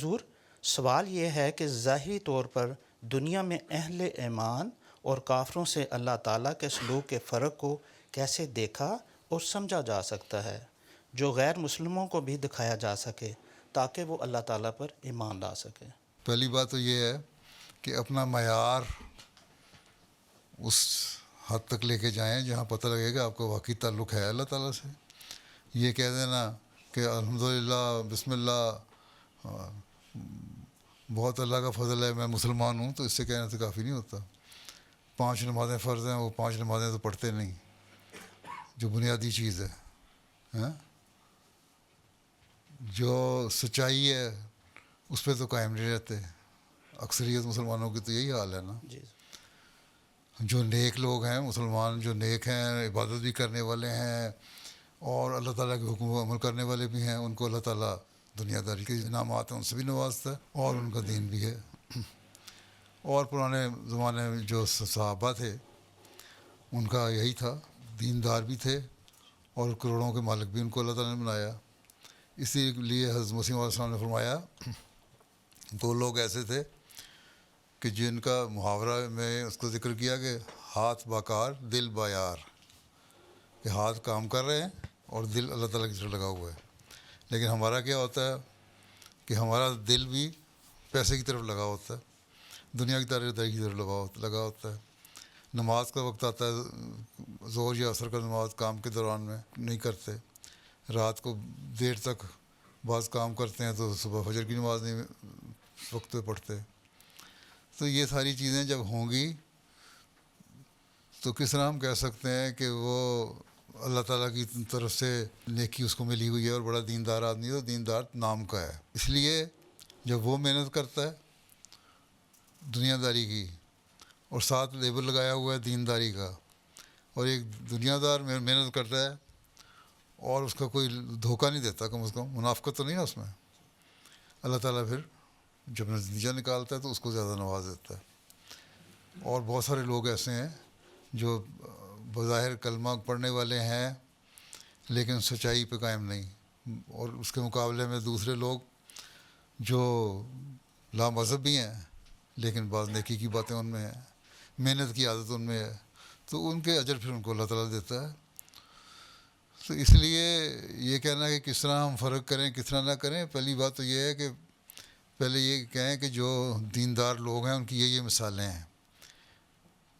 حضور، سوال یہ ہے کہ ظاہری طور پر دنیا میں اہل ایمان اور کافروں سے اللہ تعالیٰ کے سلوک کے فرق کو کیسے دیکھا اور سمجھا جا سکتا ہے جو غیر مسلموں کو بھی دکھایا جا سکے تاکہ وہ اللہ تعالیٰ پر ایمان لا سکے؟ پہلی بات تو یہ ہے کہ اپنا معیار اس حد تک لے کے جائیں جہاں پتہ لگے گا آپ کو واقعی تعلق ہے اللہ تعالیٰ سے. یہ کہہ دینا کہ الحمدللہ بسم اللہ بہت اللہ کا فضل ہے میں مسلمان ہوں، تو اس سے کہنے سے کافی نہیں ہوتا. 5 نمازیں فرض ہیں، وہ 5 نمازیں تو پڑھتے نہیں، جو بنیادی چیز ہے. ہاں، جو سچائی ہے اس پہ تو قائم نہیں رہتے. اکثریت مسلمانوں کی تو یہی حال ہے نا. جی. جو نیک لوگ ہیں مسلمان، جو نیک ہیں، عبادت بھی کرنے والے ہیں اور اللہ تعالیٰ کے حکم و عمل کرنے والے بھی ہیں، ان کو اللہ تعالیٰ دنیا داری کے انعامات ہیں ان سے بھی نوازتا ہے اور ان کا دین بھی ہے. اور پرانے زمانے میں جو صحابہ تھے ان کا یہی تھا، دیندار بھی تھے اور کروڑوں کے مالک بھی ان کو اللہ تعالیٰ نے بنایا. اسی لیے حضرت مسیح علیہ السلام نے فرمایا 2 لوگ ایسے تھے کہ جن کا محاورہ میں اس کو ذکر کیا کہ ہاتھ باکار دل بایار، کہ ہاتھ کام کر رہے ہیں اور دل اللہ تعالیٰ کی طرف لگا ہوا ہے. لیکن ہمارا کیا ہوتا ہے کہ ہمارا دل بھی پیسے کی طرف لگا ہوتا ہے، دنیا کی طرف کی طرف لگا ہوتا ہے. نماز کا وقت آتا ہے، ظہر یا عصر کا نماز کام کے دوران میں نہیں کرتے، رات کو دیر تک بعض کام کرتے ہیں تو صبح فجر کی نماز نہیں وقت پہ پڑھتے. تو یہ ساری چیزیں جب ہوں گی تو کس طرح ہم کہہ سکتے ہیں کہ وہ اللہ تعالیٰ کی طرف سے نیکی اس کو ملی ہوئی ہے اور بڑا دیندار آدمی ہے؟ تو دیندار نام کا ہے. اس لیے جب وہ محنت کرتا ہے دنیا داری کی اور ساتھ لیبل لگایا ہوا ہے دینداری کا، اور ایک دنیا دار محنت کرتا ہے اور اس کا کوئی دھوکہ نہیں دیتا، کم از کم منافقت تو نہیں ہے اس میں، اللہ تعالیٰ پھر جب نتیجہ نکالتا ہے تو اس کو زیادہ نواز دیتا ہے. اور بہت سارے لوگ ایسے ہیں جو بظاہر کلمہ پڑھنے والے ہیں لیکن سچائی پہ قائم نہیں، اور اس کے مقابلے میں دوسرے لوگ جو لامذہب بھی ہیں لیکن بعض نیکی کی باتیں ان میں ہیں، محنت کی عادت ان میں ہے، تو ان کے اجر پھر ان کو اللہ تعالیٰ دیتا ہے. تو اس لیے یہ کہنا کہ کس طرح ہم فرق کریں کس طرح نہ کریں، پہلی بات تو یہ ہے کہ پہلے یہ کہیں کہ جو دیندار لوگ ہیں ان کی یہ مثالیں ہیں.